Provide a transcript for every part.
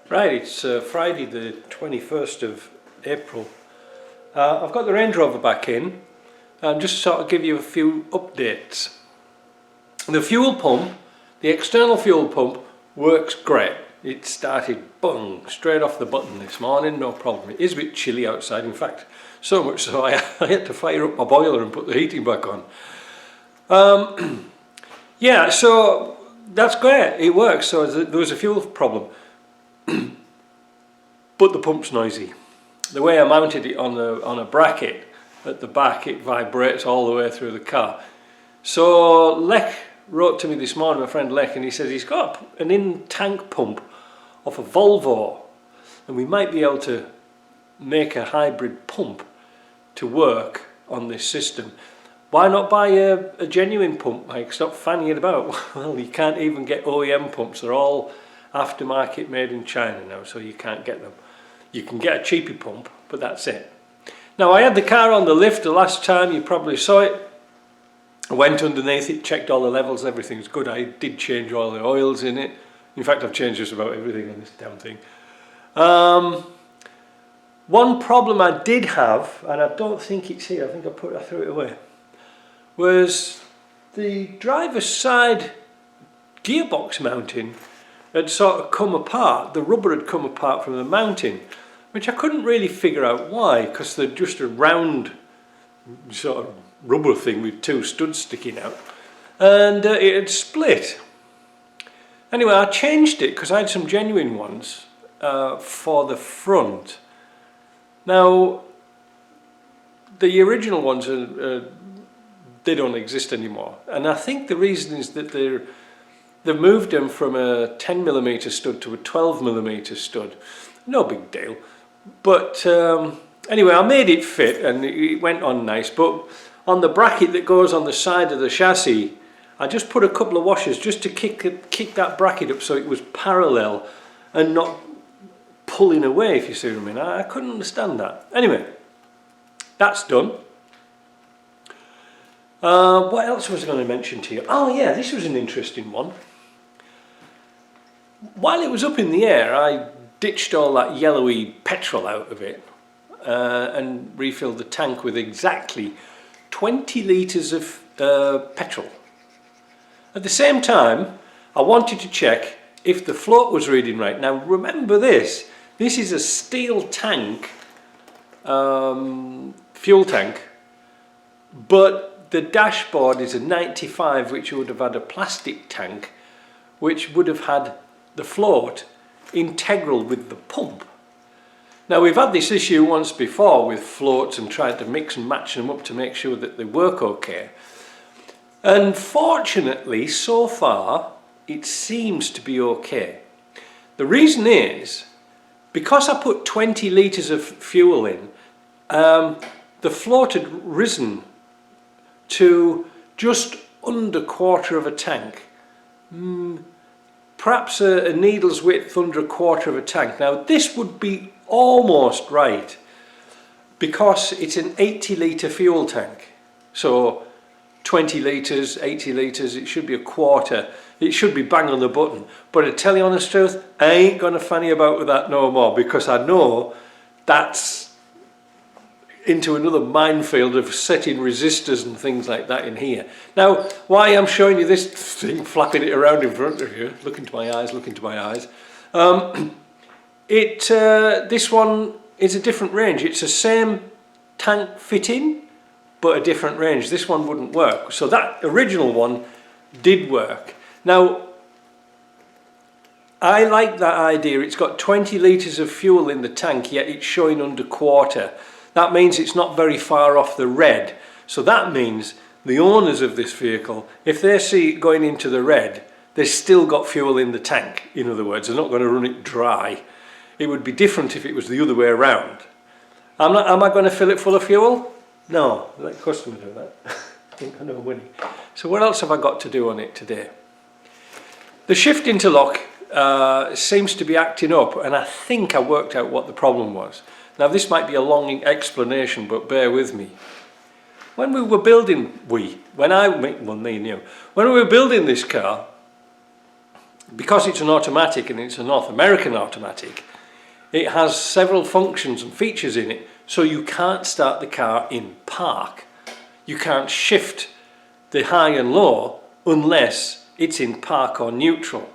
Right, it's Friday the 21st of April. I've got the Range Rover back in and just sort of give you a few updates. The fuel pump, the external fuel pump, works great. It started bung straight off the button this morning, no problem. It is a bit chilly outside, in fact, so much so I had to fire up my boiler and put the heating back on. Yeah, so that's great, it works. So there was a fuel problem. But the pump's noisy. The way I mounted it on a bracket at the back, it vibrates all the way through the car. So Lech wrote to me this morning, my friend Lech, and he says he's got an in-tank pump off a Volvo, and we might be able to make a hybrid pump to work on this system. Why not buy a genuine pump, Mike? Stop fanning it about. Well, you can't even get OEM pumps. They're all aftermarket made in China now, so you can't get them. You can get a cheaper pump, but that's it. Now, I had the car on the lift the last time, you probably saw it. I went underneath it, checked all the levels, everything's good. I did change all the oils in it. In fact, I've changed just about everything on this damn thing. One problem I did have, and I don't think it's here, I think I threw it away, was the driver's side gearbox mounting had sort of come apart. The rubber had come apart from the mounting, which I couldn't really figure out why, because they're just a round sort of rubber thing with two studs sticking out, and it had split. Anyway, I changed it because I had some genuine ones for the front. Now, the original ones they don't exist anymore, and I think the reason is that they've moved them from a 10mm stud to a 12mm stud. No big deal, but anyway, I made it fit and it went on nice. But on the bracket that goes on the side of the chassis, I just put a couple of washers just to kick that bracket up so it was parallel and not pulling away, if you see what I mean. I couldn't understand that. Anyway, that's done. What else was I going to mention to you? Oh yeah, this was an interesting one. While it was up in the air, I ditched all that yellowy petrol out of it and refilled the tank with exactly 20 litres of petrol. At the same time, I wanted to check if the float was reading right. Now remember this is a steel tank, fuel tank, but the dashboard is a 95, which would have had a plastic tank, which would have had the float integral with the pump. Now, we've had this issue once before with floats and tried to mix and match them up to make sure that they work okay. And fortunately, so far, it seems to be okay. The reason is, because I put 20 litres of fuel in, the float had risen to just under quarter of a tank. Perhaps a needle's width under a quarter of a tank. Now this would be almost right because it's an 80 litre fuel tank. So 20 litres, 80 litres, it should be a quarter. It should be bang on the button. But to tell you honest truth, I ain't gonna fanny about with that no more, because I know that's into another minefield of setting resistors and things like that in here. Now, why I'm showing you this thing, flapping it around in front of you, look into my eyes, look into my eyes. This one is a different range. It's the same tank fitting, but a different range. This one wouldn't work. So that original one did work. Now, I like that idea. It's got 20 litres of fuel in the tank, yet it's showing under quarter. That means it's not very far off the red. So that means the owners of this vehicle, if they see it going into the red, they've still got fuel in the tank. In other words, they're not going to run it dry. It would be different if it was the other way around. Am I going to fill it full of fuel? No, let the customer do that. I think I know winning. So what else have I got to do on it today? The shift interlock seems to be acting up, and I think I worked out what the problem was. Now this might be a long explanation, but bear with me. When we were building, when we were building this car, because it's an automatic and it's a North American automatic, it has several functions and features in it, so you can't start the car in park. You can't shift the high and low unless it's in park or neutral.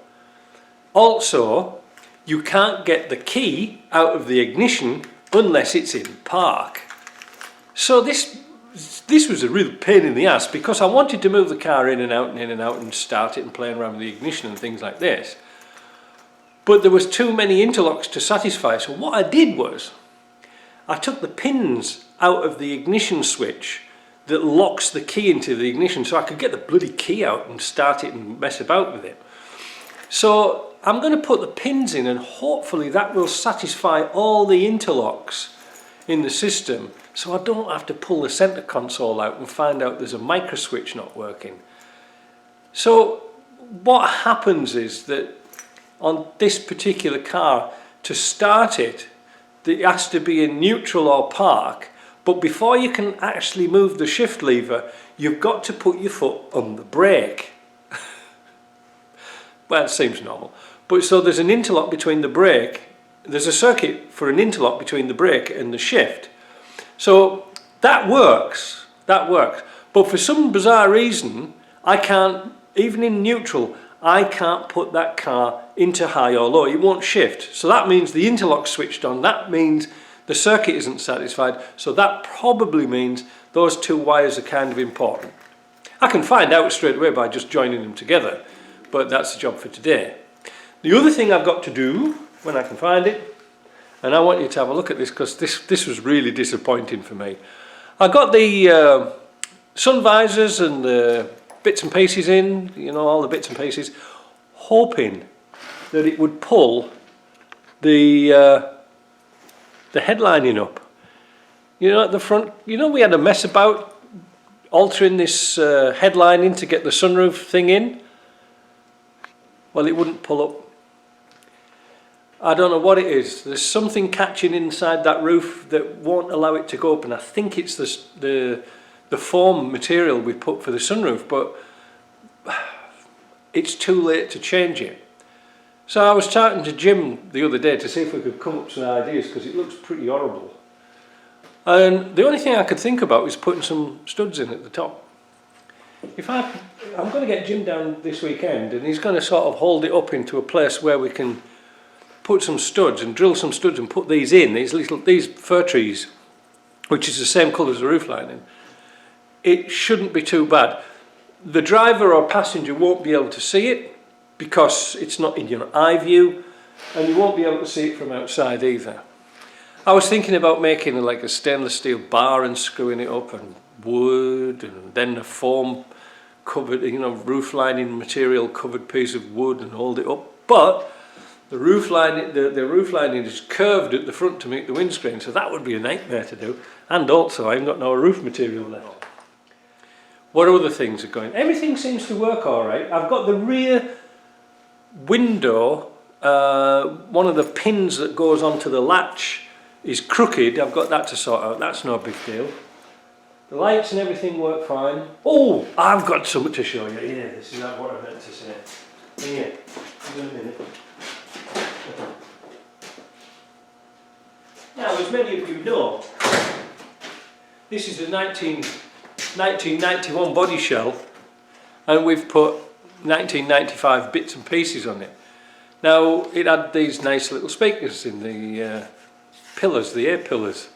Also, you can't get the key out of the ignition unless it's in park. So this was a real pain in the ass, because I wanted to move the car in and out and start it and play around with the ignition and things like this. But there was too many interlocks to satisfy, so what I did was I took the pins out of the ignition switch that locks the key into the ignition, so I could get the bloody key out and start it and mess about with it. So I'm going to put the pins in, and hopefully that will satisfy all the interlocks in the system, so I don't have to pull the center console out and find out there's a micro switch not working. So what happens is that on this particular car, to start it, it has to be in neutral or park, but before you can actually move the shift lever, you've got to put your foot on the brake. Well, it seems normal. But so there's an interlock between the brake, there's a circuit for an interlock between the brake and the shift. So that works, But for some bizarre reason, I can't, even in neutral, I can't put that car into high or low. It won't shift. So that means the interlock's switched on. That means the circuit isn't satisfied. So that probably means those two wires are kind of important. I can find out straight away by just joining them together, but that's the job for today. The other thing I've got to do, when I can find it, and I want you to have a look at this, because this was really disappointing for me. I got the sun visors and the bits and pieces in, you know, all the bits and pieces, hoping that it would pull the headlining up. You know, at the front, you know, we had a mess about altering this headlining to get the sunroof thing in. Well, it wouldn't pull up. I don't know what it is. There's something catching inside that roof that won't allow it to go up, and I think it's the foam material we put for the sunroof, but it's too late to change it. So I was talking to Jim the other day to see if we could come up with some ideas, because it looks pretty horrible. And the only thing I could think about was putting some studs in at the top. I'm going to get Jim down this weekend, and he's going to sort of hold it up into a place where we can put some studs and drill some studs and put these in, these fir trees, which is the same colour as the roof lining. It shouldn't be too bad. The driver or passenger won't be able to see it because it's not in your eye view, and you won't be able to see it from outside either. I was thinking about making like a stainless steel bar and screwing it up, and wood, and then a foam covered, you know, roof lining material covered piece of wood, and hold it up. But the roof lining is curved at the front to make the windscreen, so that would be a nightmare to do. And also, I haven't got no roof material left. What other things are going? Everything seems to work all right. I've got the rear window, one of the pins that goes onto the latch is crooked. I've got that to sort out. That's no big deal. The lights and everything work fine. Oh, I've got something to show you. Yeah, this is what I meant to say. Here, give me a minute. Now, as many of you know, this is the 1991 body shell, and we've put 1995 bits and pieces on it. Now, it had these nice little speakers in the pillars, the A pillars,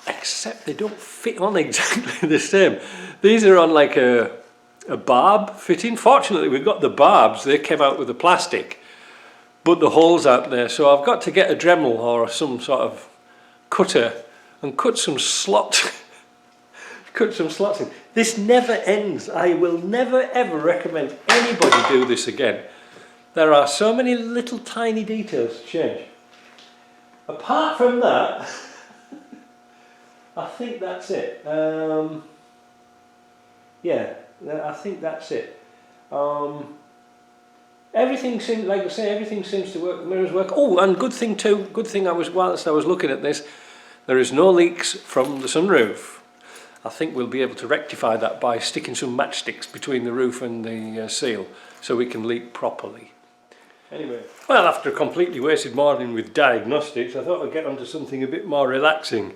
except they don't fit on exactly the same. These are on like a barb fitting. Fortunately, we've got the barbs, they came out with the plastic, but the holes out there, so I've got to get a Dremel or some sort of cutter and cut some slots cut some slots in. This never ends. I will never ever recommend anybody do this again. There are so many little tiny details to change. Apart from that, I think that's it. Yeah, I think that's it. Everything seems, like I say, everything seems to work. The mirrors work. Oh, and good thing whilst I was looking at this, there is no leaks from the sunroof. I think we'll be able to rectify that by sticking some matchsticks between the roof and the seal so we can leak properly. Anyway, well, after a completely wasted morning with diagnostics, I thought I'd get onto something a bit more relaxing.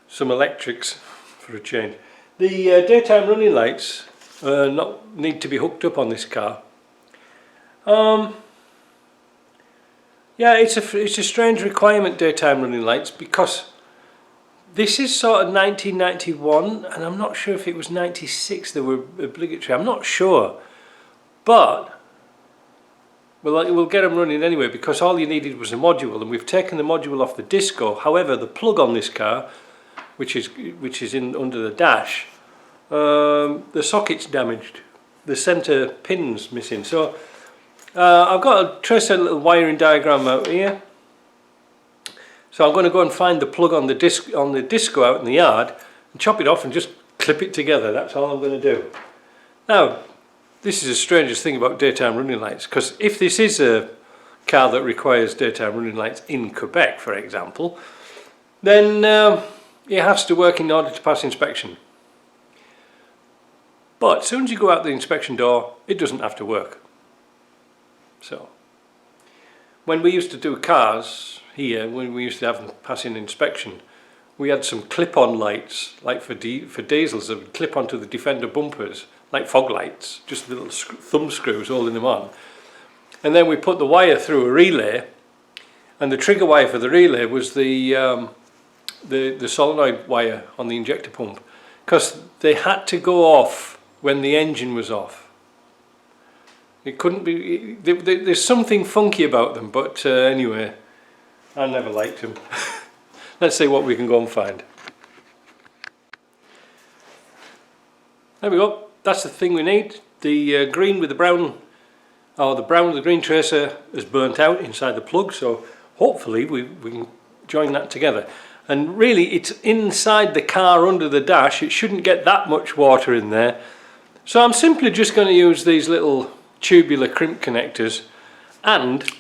Some electrics for a change. The daytime running lights need to be hooked up on this car. Yeah, it's a strange requirement, daytime running lights, because this is sort of 1991, and I'm not sure if it was 96 they were obligatory. I'm not sure, but we'll get them running anyway, because all you needed was a module, and we've taken the module off the disco. However, the plug on this car, which is in under the dash, the socket's damaged. The centre pin's missing. So I've got to trace a little wiring diagram out here. So I'm going to go and find the plug on the disco out in the yard and chop it off and just clip it together. That's all I'm going to do. Now, this is the strangest thing about daytime running lights, because if this is a car that requires daytime running lights in Quebec, for example, then it has to work in order to pass inspection. But as soon as you go out the inspection door, it doesn't have to work. So, when we used to do cars here, when we used to have them passing inspection, we had some clip-on lights, like for diesels, that would clip onto the Defender bumpers, like fog lights, just little thumb screws holding them on. And then we put the wire through a relay, and the trigger wire for the relay was the solenoid wire on the injector pump, because they had to go off when the engine was off. It couldn't be, there's something funky about them, but anyway, I never liked them. Let's see what we can go and find. There we go, that's the thing we need. The green with the brown, or the brown with the green tracer is burnt out inside the plug, so hopefully we can join that together. And really, it's inside the car under the dash. It shouldn't get that much water in there. So I'm simply just going to use these little tubular crimp connectors, and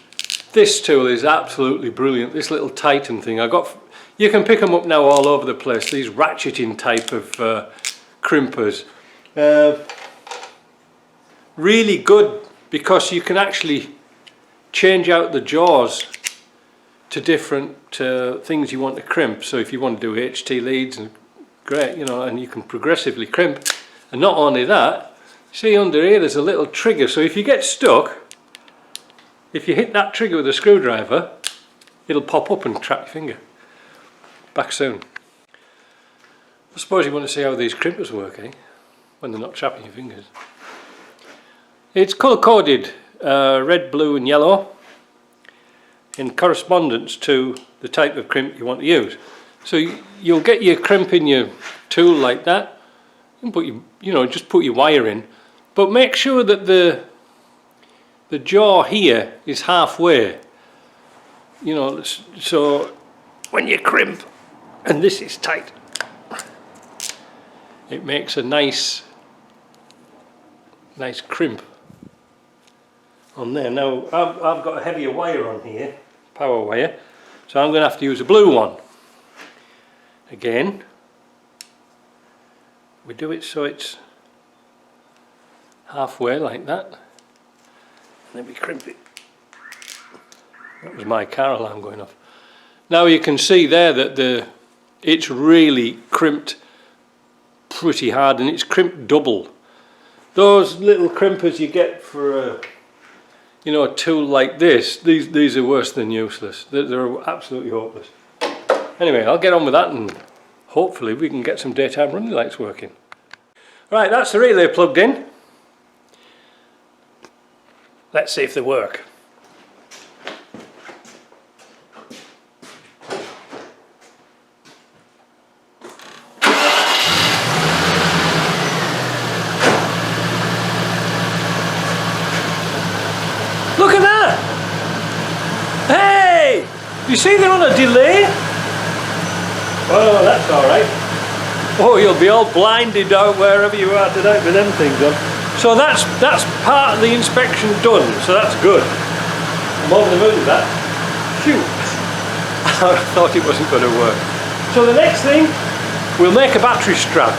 this tool is absolutely brilliant. This little Titan thing, you can pick them up now all over the place, these ratcheting type of crimpers. Really good, because you can actually change out the jaws to different things you want to crimp. So if you want to do HT leads, and great, you know, and you can progressively crimp. And not only that, see under here there's a little trigger, so if you get stuck, if you hit that trigger with a screwdriver, it'll pop up and trap your finger. Back soon. I suppose you want to see how these crimpers work, eh? When they're not trapping your fingers. It's colour coded red, blue and yellow in correspondence to the type of crimp you want to use. So you'll get your crimp in your tool like that. You can put just put your wire in, but make sure that the jaw here is halfway. You know, so when you crimp, and this is tight, it makes a nice crimp on there. Now I've got a heavier wire on here, power wire, so I'm going to have to use a blue one. Again, we do it so it's halfway like that, and then we crimp it. That was my car alarm going off. Now you can see there that it's really crimped pretty hard, and it's crimped double. Those little crimpers you get for a tool like this, these are worse than useless. They're absolutely hopeless. Anyway, I'll get on with that, and hopefully we can get some daytime running lights working. Right, that's the relay plugged in. Let's see if they work. Look at that! Hey! You see they're on a delay? Oh, that's alright. Oh, you'll be all blinded out wherever you are tonight with them things on. So that's part of the inspection done, so that's good. I'm over the moon with that. Phew! I thought it wasn't going to work. So the next thing, we'll make a battery strap.